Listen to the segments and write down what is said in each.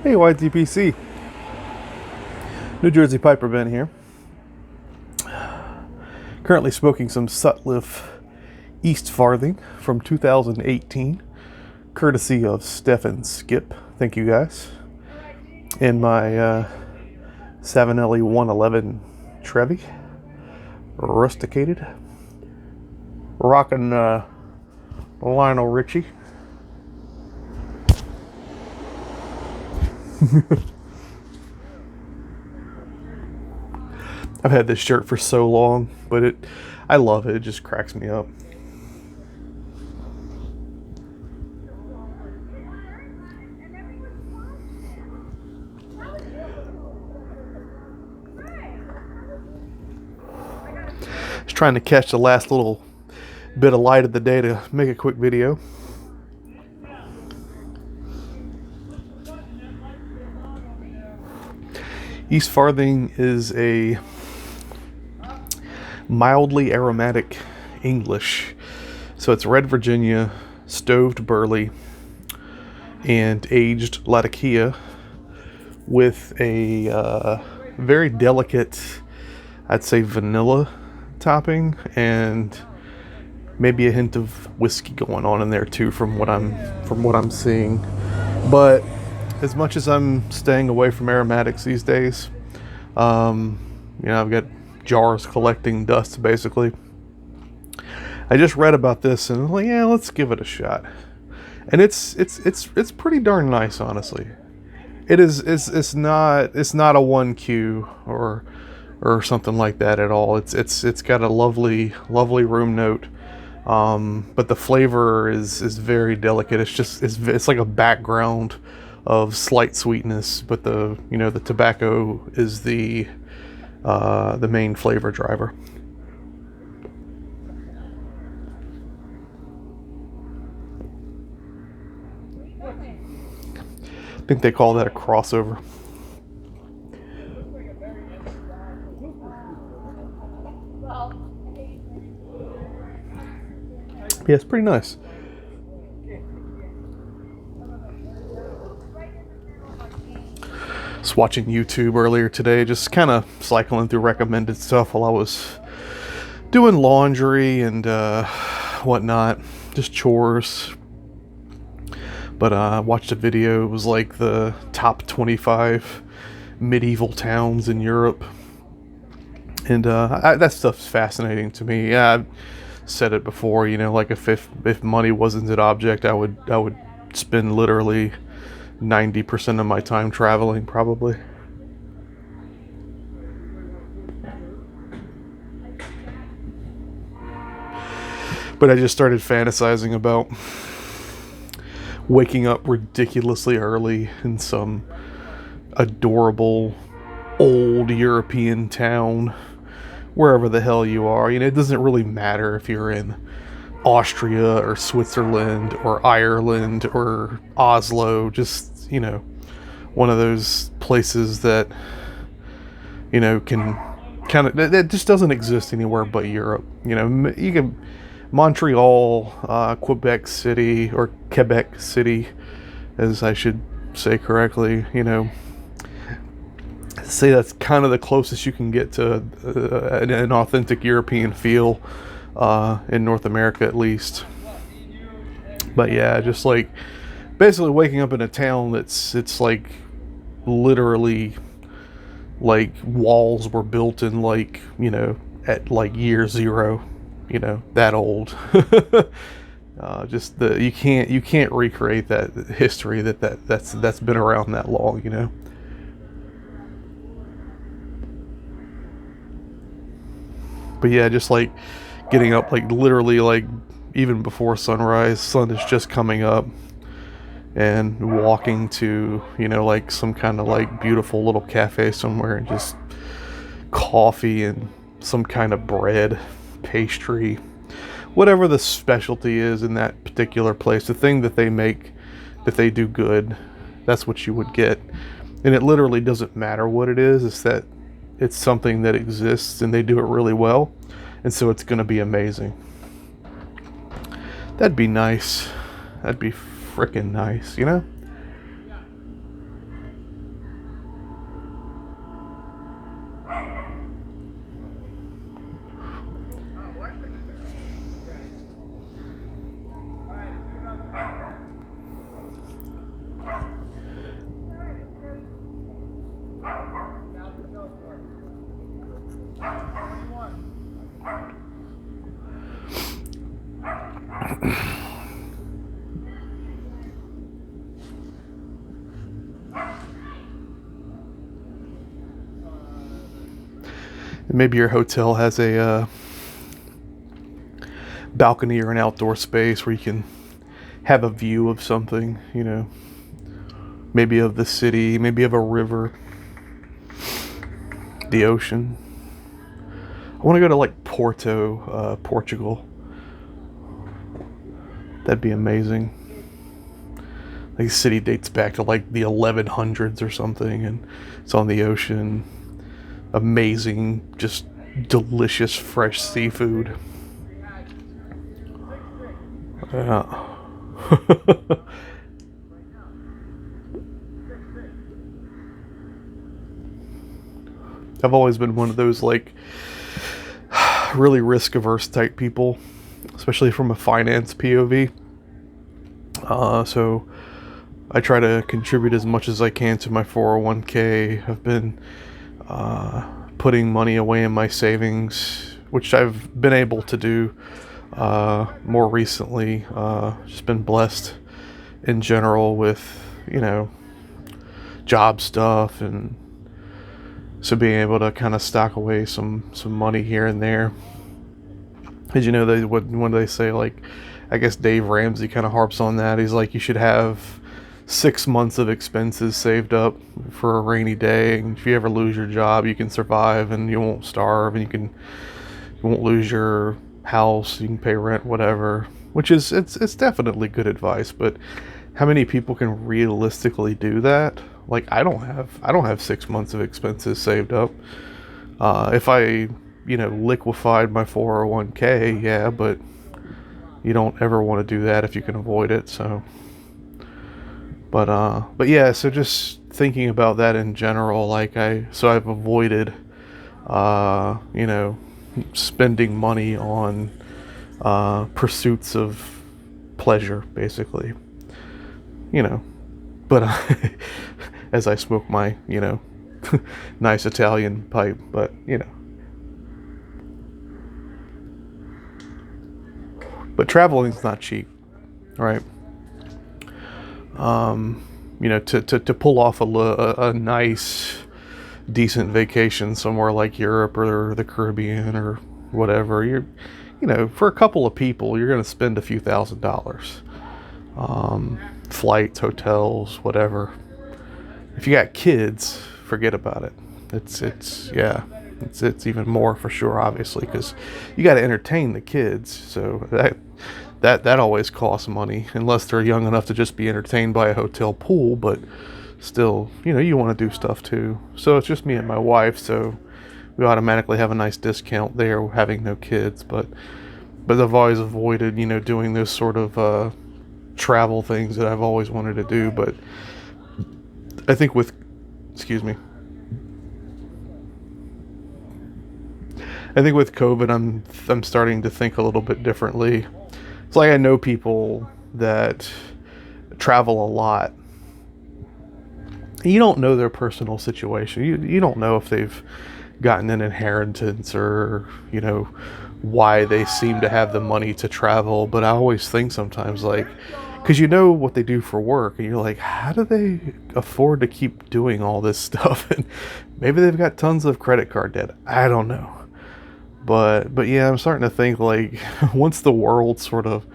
Hey, YTPC. New Jersey Piper Ben here. Currently smoking some Sutliff Eastfarthing from 2018, courtesy of Steph and Skip. Thank you guys. In my Savinelli 111 Trevi, rusticated, rocking Lionel Richie. I've had this shirt for so long, but I love it. It just cracks me up. Just trying to catch the last little bit of light of the day to make a quick video. Eastfarthing is a mildly aromatic English. So it's red Virginia, stoved burley, and aged Latakia with a very delicate, I'd say, vanilla topping and maybe a hint of whiskey going on in there too, from what I'm seeing. But as much as I'm staying away from aromatics these days, I've got jars collecting dust basically. I just read about this and I'm like, yeah, let's give it a shot. And it's pretty darn nice, honestly. It's not a 1Q or something like that at all. It's got a lovely room note. But the flavor is very delicate. It's like a background of slight sweetness, but the tobacco is the main flavor driver. I think they call that a crossover. Yeah, it's pretty nice. Was watching YouTube earlier today, just kind of cycling through recommended stuff while I was doing laundry and whatnot, just chores. But I watched a video. It was like the top 25 medieval towns in Europe, and that stuff's fascinating to me. Yeah, I've said it before. Like if money wasn't an object, I would spend literally 90% of my time traveling, probably. But I just started fantasizing about waking up ridiculously early in some adorable old European town, wherever the hell you are. It doesn't really matter if you're in Austria or Switzerland or Ireland or Oslo, just one of those places that can kind of, that just doesn't exist anywhere but Europe. You can Montreal, Quebec City, or Quebec City, as I should say correctly. Say that's kind of the closest you can get to an authentic European feel in North America, at least. But yeah, just like basically waking up in a town it's like literally like walls were built in at like year zero, that old. Just you can't recreate that history that's been around that long. But yeah, just like getting up like literally like even before sunrise, sun is just coming up, and walking to like some kind of like beautiful little cafe somewhere, and just coffee and some kind of bread, pastry, whatever the specialty is in that particular place, the thing that they make that they do good, that's what you would get. And it literally doesn't matter what it is, it's that it's something that exists and they do it really well, and so it's going to be amazing. That'd be nice. That'd be frickin' nice, you know? Maybe your hotel has a balcony or an outdoor space where you can have a view of something, you know, maybe of the city, maybe of a river, the ocean. I want to go to like Porto, Portugal. That'd be amazing. Like the city dates back to like the 1100s or something, and it's on the ocean. Amazing, just delicious fresh seafood. Yeah. I've always been one of those like really risk averse type people, especially from a finance POV. So I try to contribute as much as I can to my 401k. I've been putting money away in my savings, which I've been able to do more recently. Just been blessed in general with, you know, job stuff, and so being able to kind of stock away some money here and there. As you know, when they say, like, I guess Dave Ramsey kind of harps on that. He's like, you should have 6 months of expenses saved up for a rainy day, and if you ever lose your job, you can survive and you won't starve, and you won't lose your house, you can pay rent, whatever. Which is it's definitely good advice, but how many people can realistically do that? Like, I don't have 6 months of expenses saved up. If I, you know, liquefied my 401k, yeah, but you don't ever want to do that if you can avoid it. So but yeah, so just thinking about that in general, like I've avoided you know, spending money on pursuits of pleasure, basically, you know. But as I smoke my, you know, nice Italian pipe, but you know. But traveling's not cheap, right? You know, to pull off a nice, decent vacation somewhere like Europe or the Caribbean or whatever, you know, for a couple of people, you're going to spend a few $1,000s. Flights, hotels, whatever. If you got kids, forget about it. It's even more for sure, obviously, because you got to entertain the kids. So that always costs money, unless they're young enough to just be entertained by a hotel pool. But still, you know, you want to do stuff too. So it's just me and my wife, so we automatically have a nice discount there, having no kids. But I've always avoided, you know, doing those sort of travel things that I've always wanted to do. But I think I think with COVID, I'm starting to think a little bit differently. It's like I know people that travel a lot. You don't know their personal situation. You don't know if they've gotten an inheritance, or, you know, why they seem to have the money to travel. But I always think sometimes, like, because you know what they do for work, and you're like, how do they afford to keep doing all this stuff? And maybe they've got tons of credit card debt. I don't know. But yeah, I'm starting to think, like, once the world sort of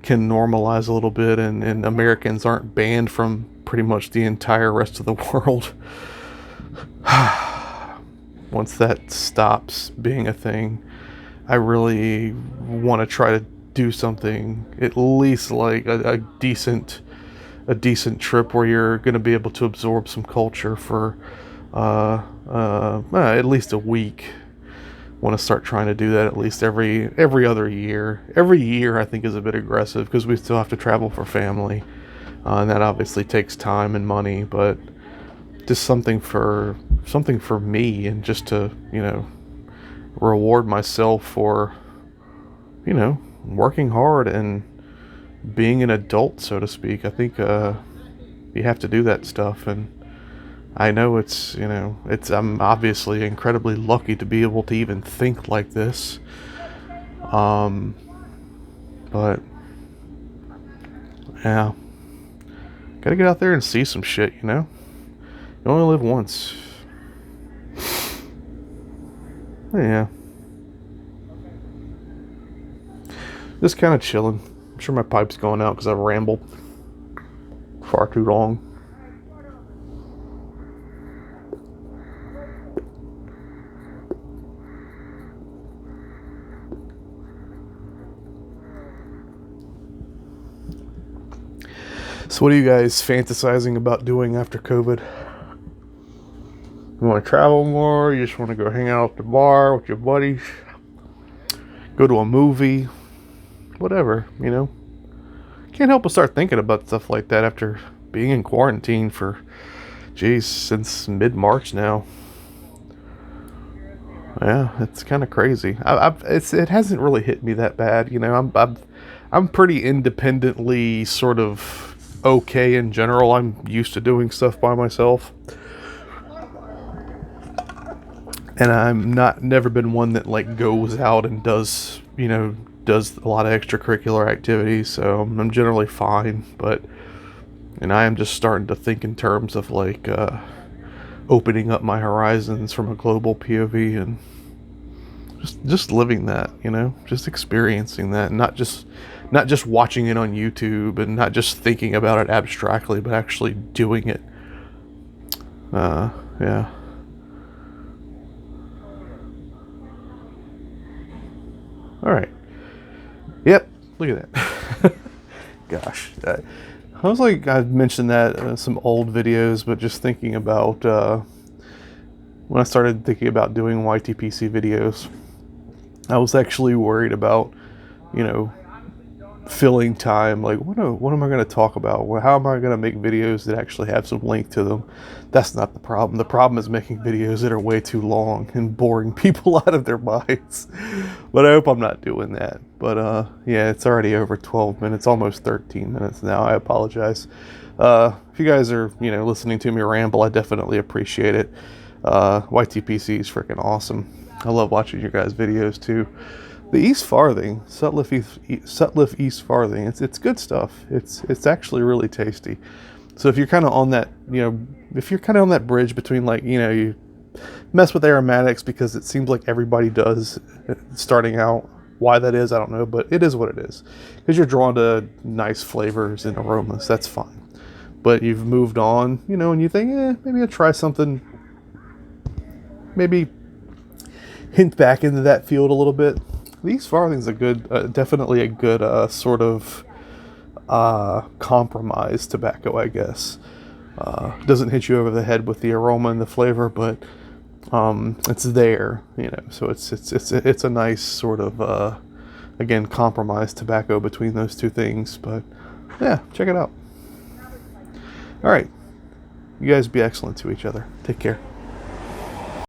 can normalize a little bit, and Americans aren't banned from pretty much the entire rest of the world, once that stops being a thing, I really want to try to do something, at least like a decent trip where you're going to be able to absorb some culture for at least a week. want to start trying to do that at least every other year. Every year I think is a bit aggressive because we still have to travel for family, and that obviously takes time and money. But just something for me, and just to reward myself for working hard and being an adult, so to speak. I think you have to do that stuff, and I know I'm obviously incredibly lucky to be able to even think like this. But yeah, gotta get out there and see some shit. You only live once. Yeah, just kind of chilling. I'm sure my pipe's going out because I've rambled far too long. So what are you guys fantasizing about doing after COVID? You want to travel more? You just want to go hang out at the bar with your buddies? Go to a movie? Whatever, Can't help but start thinking about stuff like that after being in quarantine for, since mid-March now. Yeah, it's kind of crazy. It hasn't really hit me that bad, I'm pretty independently sort of okay in general. I'm used to doing stuff by myself, and I'm never been one that like goes out and does a lot of extracurricular activities. So I'm generally fine, and I am just starting to think in terms of like opening up my horizons from a global POV, and just living that, just experiencing that, not just watching it on YouTube, and not just thinking about it abstractly, but actually doing it. Yeah. All right. Yep. Look at that. Gosh. I was like, I've mentioned that in some old videos, but just thinking about when I started thinking about doing YTPC videos, I was actually worried about, filling time. Like, what am I going to talk about? How am I going to make videos that actually have some length to them? That's not the problem. The problem is making videos that are way too long and boring people out of their minds. But I hope I'm not doing that. But yeah, it's already over 12 minutes, almost 13 minutes now. I apologize. If you guys are, listening to me ramble, I definitely appreciate it. YTPC is freaking awesome. I love watching your guys' videos too. The Eastfarthing, Sutliff Eastfarthing, it's good stuff. It's actually really tasty. So if you're kind of on that, if you're kind of on that bridge between like, you mess with aromatics because it seems like everybody does starting out. Why that is, I don't know, but it is what it is. Because you're drawn to nice flavors and aromas, that's fine. But you've moved on, and you think, maybe I'll try something, maybe hint back into that field a little bit. The Eastfarthing's a good, definitely a good sort of compromise tobacco, I guess. Doesn't hit you over the head with the aroma and the flavor, but it's there, So it's a nice sort of again compromise tobacco between those two things. But yeah, check it out. All right, you guys be excellent to each other. Take care.